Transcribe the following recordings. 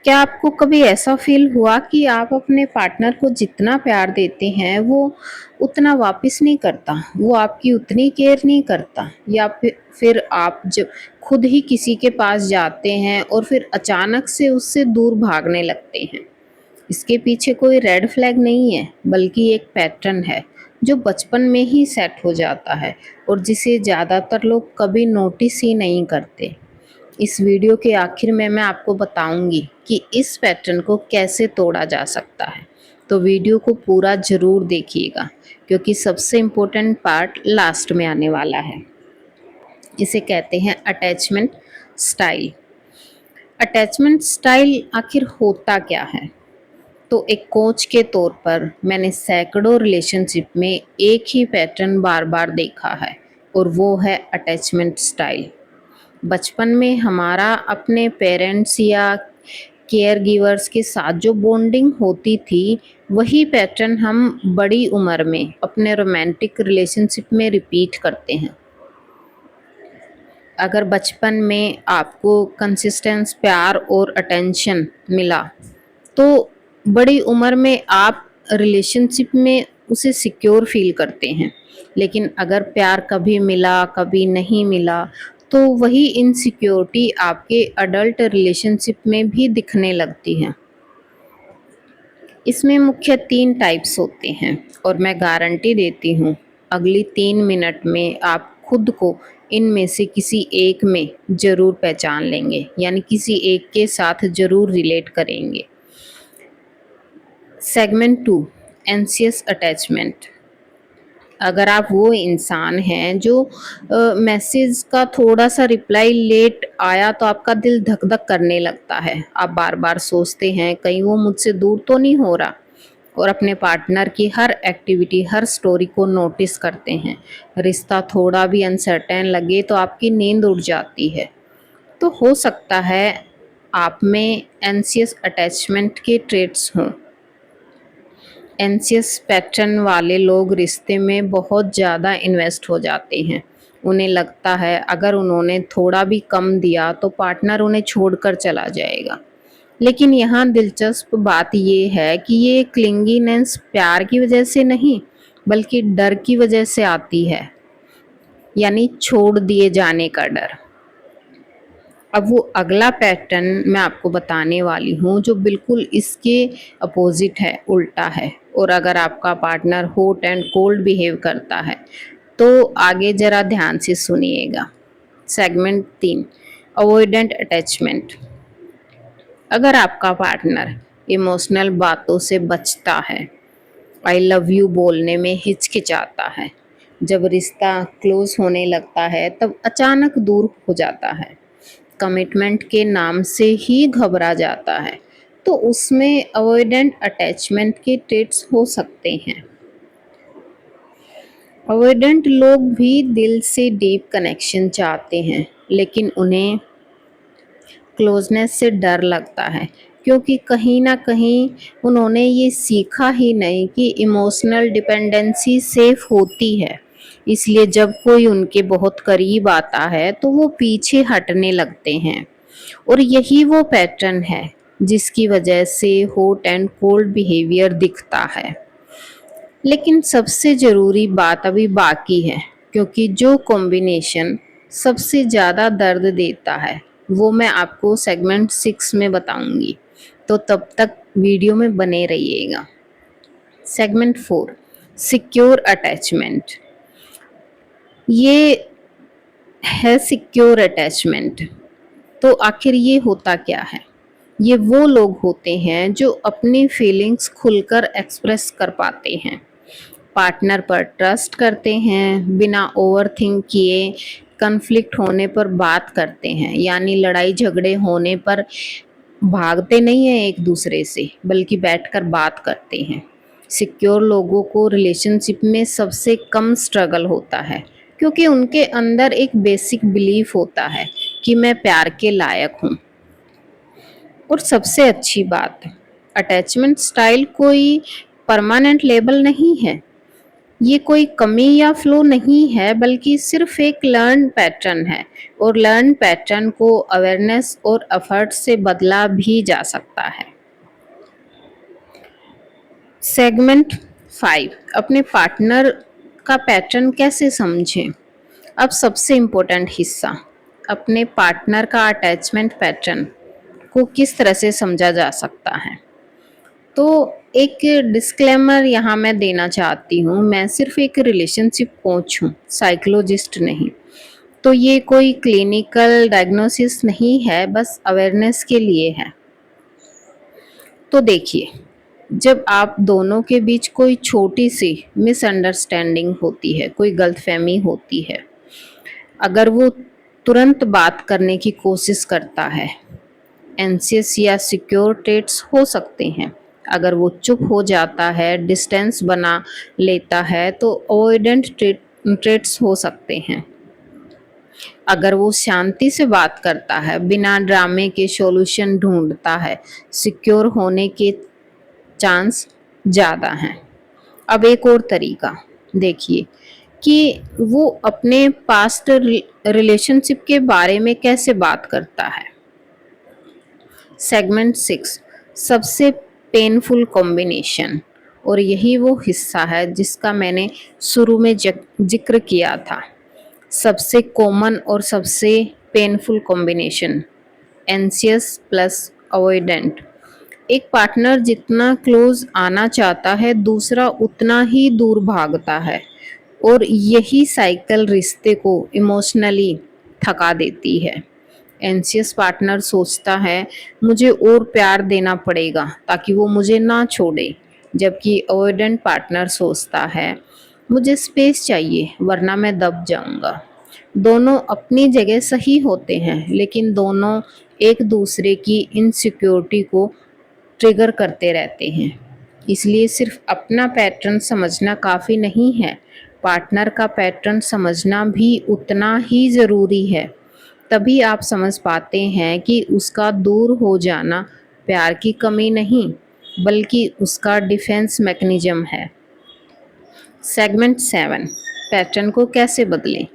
क्या आपको कभी ऐसा फ़ील हुआ कि आप अपने पार्टनर को जितना प्यार देते हैं, वो उतना वापस नहीं करता, वो आपकी उतनी केयर नहीं करता, या फिर आप जब खुद ही किसी के पास जाते हैं और फिर अचानक से उससे दूर भागने लगते हैं? इसके पीछे कोई रेड फ्लैग नहीं है, बल्कि एक पैटर्न है, जो बचपन में ही सेट हो जाता है और जिसे ज़्यादातर लोग कभी नोटिस ही नहीं करते। इस वीडियो के आखिर में मैं आपको बताऊंगी कि इस पैटर्न को कैसे तोड़ा जा सकता है। तो वीडियो को पूरा ज़रूर देखिएगा, क्योंकि सबसे इम्पोर्टेंट पार्ट लास्ट में आने वाला है। इसे कहते हैं अटैचमेंट स्टाइल। अटैचमेंट स्टाइल आखिर होता क्या है? तो एक कोच के तौर पर मैंने सैकड़ों रिलेशनशिप में एक ही पैटर्न बार बार देखा है, और वो है अटैचमेंट स्टाइल। बचपन में हमारा अपने पेरेंट्स या केयर गिवर्स के साथ जो बॉन्डिंग होती थी, वही पैटर्न हम बड़ी उम्र में अपने रोमांटिक रिलेशनशिप में रिपीट करते हैं। अगर बचपन में आपको कंसिस्टेंस प्यार और अटेंशन मिला, तो बड़ी उम्र में आप रिलेशनशिप में उसे सिक्योर फील करते हैं। लेकिन अगर प्यार कभी मिला, कभी नहीं मिला, तो वही इनसिक्योरिटी आपके अडल्ट रिलेशनशिप में भी दिखने लगती है। इसमें मुख्य 3 टाइप्स होते हैं, और मैं गारंटी देती हूँ, अगली 3 मिनट में आप खुद को इनमें से किसी एक में ज़रूर पहचान लेंगे, यानी किसी एक के साथ ज़रूर रिलेट करेंगे। Segment 2, anxious attachment. अगर आप वो इंसान हैं जो मैसेज का थोड़ा-सा रिप्लाई लेट आया तो आपका दिल धक-धक करने लगता है। आप बार-बार सोचते हैं कहीं वो मुझसे दूर तो नहीं हो रहा, और अपने पार्टनर की हर एक्टिविटी, हर स्टोरी को नोटिस करते हैं। रिश्ता थोड़ा भी अनसर्टेन लगे तो आपकी नींद उड़ जाती है। तो हो सकता है आप में एंशियस अटैचमेंट के ट्रेट्स हों। एंशियस पैटर्न वाले लोग रिश्ते में बहुत ज़्यादा इन्वेस्ट हो जाते हैं। उन्हें लगता है अगर उन्होंने थोड़ा भी कम दिया तो पार्टनर उन्हें छोड़कर चला जाएगा। लेकिन यहाँ दिलचस्प बात ये है कि ये क्लिंगीनेस प्यार की वजह से नहीं, बल्कि डर की वजह से आती है, यानी छोड़ दिए जाने का डर। अब वो अगला पैटर्न मैं आपको बताने वाली हूँ जो बिल्कुल इसके अपोजिट है, उल्टा है। और अगर आपका partner hot and cold behave करता है, तो आगे ज़रा ध्यान से सुनिएगा। Segment 3, avoidant attachment. अगर आपका पार्टनर इमोशनल बातों से बचता है, आई लव यू बोलने में हिचकिचाता है, जब रिश्ता क्लोज होने लगता है तब अचानक दूर हो जाता है, कमिटमेंट के नाम से ही घबरा जाता है, तो उसमें अवॉइडेंट अटैचमेंट के ट्रेट्स हो सकते हैं। अवॉइडेंट लोग भी दिल से डीप कनेक्शन चाहते हैं, लेकिन उन्हें क्लोजनेस से डर लगता है, क्योंकि कहीं ना कहीं उन्होंने ये सीखा ही नहीं कि इमोशनल डिपेंडेंसी सेफ होती है। इसलिए जब कोई उनके बहुत करीब आता है तो वो पीछे हटने लगते हैं, और यही वो पैटर्न है जिसकी वजह से हॉट एंड कोल्ड बिहेवियर दिखता है। लेकिन सबसे ज़रूरी बात अभी बाकी है, क्योंकि जो कॉम्बिनेशन सबसे ज़्यादा दर्द देता है, वो मैं आपको सेगमेंट 6 में बताऊंगी। तो तब तक वीडियो में बने रहिएगा। Segment 4, secure attachment. ये है सिक्योर अटैचमेंट। तो आखिर ये होता क्या है? ये वो लोग होते हैं जो अपनी फीलिंग्स खुलकर एक्सप्रेस कर पाते हैं, पार्टनर पर ट्रस्ट करते हैं, बिना ओवरथिंक किए कन्फ्लिक्ट होने पर बात करते हैं, यानी लड़ाई झगड़े होने पर भागते नहीं हैं एक दूसरे से, बल्कि बैठकर बात करते हैं। सिक्योर लोगों को रिलेशनशिप में सबसे कम स्ट्रगल होता है, क्योंकि उनके अंदर एक बेसिक बिलीफ होता है कि मैं प्यार के लायक हूँ। और सबसे अच्छी बात, अटैचमेंट स्टाइल कोई परमानेंट लेबल नहीं है। ये कोई कमी या फ्लो नहीं है, बल्कि सिर्फ एक लर्न पैटर्न है, और लर्न पैटर्न को अवेयरनेस और एफर्ट से बदला भी जा सकता है। सेगमेंट 5, अपने पार्टनर का पैटर्न कैसे समझें। अब सबसे इम्पोर्टेंट हिस्सा, अपने पार्टनर का अटैचमेंट पैटर्न को किस तरह से समझा जा सकता है। तो एक डिस्क्लेमर यहाँ मैं देना चाहती हूँ, मैं सिर्फ एक रिलेशनशिप कोच हूँ, साइकोलॉजिस्ट नहीं। तो ये कोई क्लिनिकल डायग्नोसिस नहीं है, बस अवेयरनेस के लिए है। तो देखिए, जब आप दोनों के बीच कोई छोटी सी मिसअंडरस्टैंडिंग होती है, कोई गलतफहमी होती है, अगर वो तुरंत बात करने की कोशिश करता है, एंशियस या सिक्योर ट्रेट्स हो सकते हैं। अगर वो चुप हो जाता है, डिस्टेंस बना लेता है, तो अवॉइडेंट ट्रेट्स हो सकते हैं। अगर वो शांति से बात करता है, बिना ड्रामे के सॉल्यूशन ढूंढता है, सिक्योर होने के चांस ज़्यादा हैं। अब एक और तरीका देखिए कि वो अपने पास्ट रिलेशनशिप के बारे में कैसे बात करता है। सेगमेंट 6, सबसे पेनफुल कॉम्बिनेशन, और यही वो हिस्सा है जिसका मैंने शुरू में जिक्र किया था। सबसे कॉमन और सबसे painful combination, anxious plus avoidant. एक पार्टनर जितना क्लोज आना चाहता है, दूसरा उतना ही दूर भागता है, और यही साइकिल रिश्ते को इमोशनली थका देती है। एंशियस पार्टनर सोचता है मुझे और प्यार देना पड़ेगा ताकि वो मुझे ना छोड़े, जबकि अवॉइडेंट पार्टनर सोचता है मुझे स्पेस चाहिए वरना मैं दब जाऊंगा। दोनों अपनी जगह सही होते हैं, लेकिन दोनों एक दूसरे की इनसिक्योरिटी को ट्रिगर करते रहते हैं। इसलिए सिर्फ अपना पैटर्न समझना काफ़ी नहीं है, पार्टनर का पैटर्न समझना भी उतना ही ज़रूरी है। तभी आप समझ पाते हैं कि उसका दूर हो जाना प्यार की कमी नहीं, बल्कि उसका डिफेंस मैकेनिज्म है। सेगमेंट 7, पैटर्न को कैसे बदलें।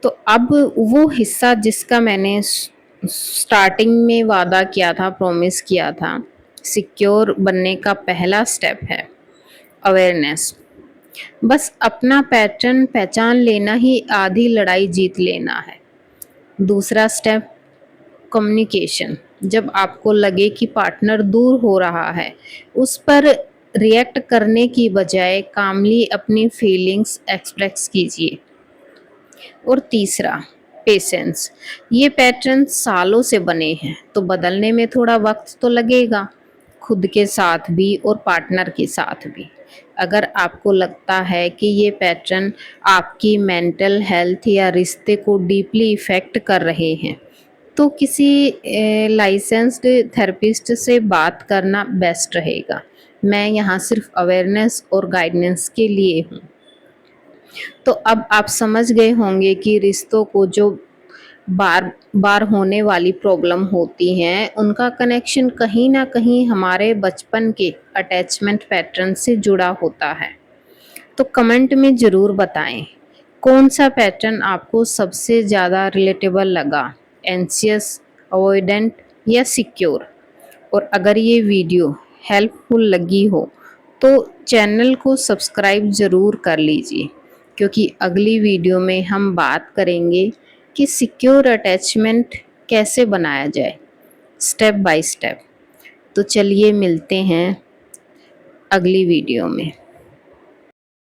तो अब वो हिस्सा जिसका मैंने स्टार्टिंग में वादा किया था, प्रॉमिस किया था, सिक्योर बनने का पहला स्टेप है अवेयरनेस। बस अपना पैटर्न पहचान लेना ही आधी लड़ाई जीत लेना है। दूसरा स्टेप कम्युनिकेशन। जब आपको लगे कि पार्टनर दूर हो रहा है, उस पर रिएक्ट करने की बजाय कामली अपनी फीलिंग्स एक्सप्रेस कीजिए। और तीसरा पेशेंस। ये पैटर्न सालों से बने हैं, तो बदलने में थोड़ा वक्त तो लगेगा, खुद के साथ भी और पार्टनर के साथ भी। अगर आपको लगता है कि ये पैटर्न आपकी मेंटल हेल्थ या रिश्ते को डीपली इफ़ेक्ट कर रहे हैं, तो किसी लाइसेंस्ड थेरेपिस्ट से बात करना बेस्ट रहेगा। मैं यहाँ सिर्फ अवेयरनेस और गाइडेंस के लिए हूँ। तो अब आप समझ गए होंगे कि रिश्तों को जो बार बार होने वाली प्रॉब्लम होती हैं, उनका कनेक्शन कहीं ना कहीं हमारे बचपन के अटैचमेंट पैटर्न से जुड़ा होता है। तो कमेंट में ज़रूर बताएं कौन सा पैटर्न आपको सबसे ज़्यादा रिलेटेबल लगा, एंशियस, अवॉइडेंट या सिक्योर। और अगर ये वीडियो हेल्पफुल लगी हो तो चैनल को सब्सक्राइब ज़रूर कर लीजिए, क्योंकि अगली वीडियो में हम बात करेंगे कि सिक्योर अटैचमेंट कैसे बनाया जाए, स्टेप बाय स्टेप। तो चलिए मिलते हैं अगली वीडियो में।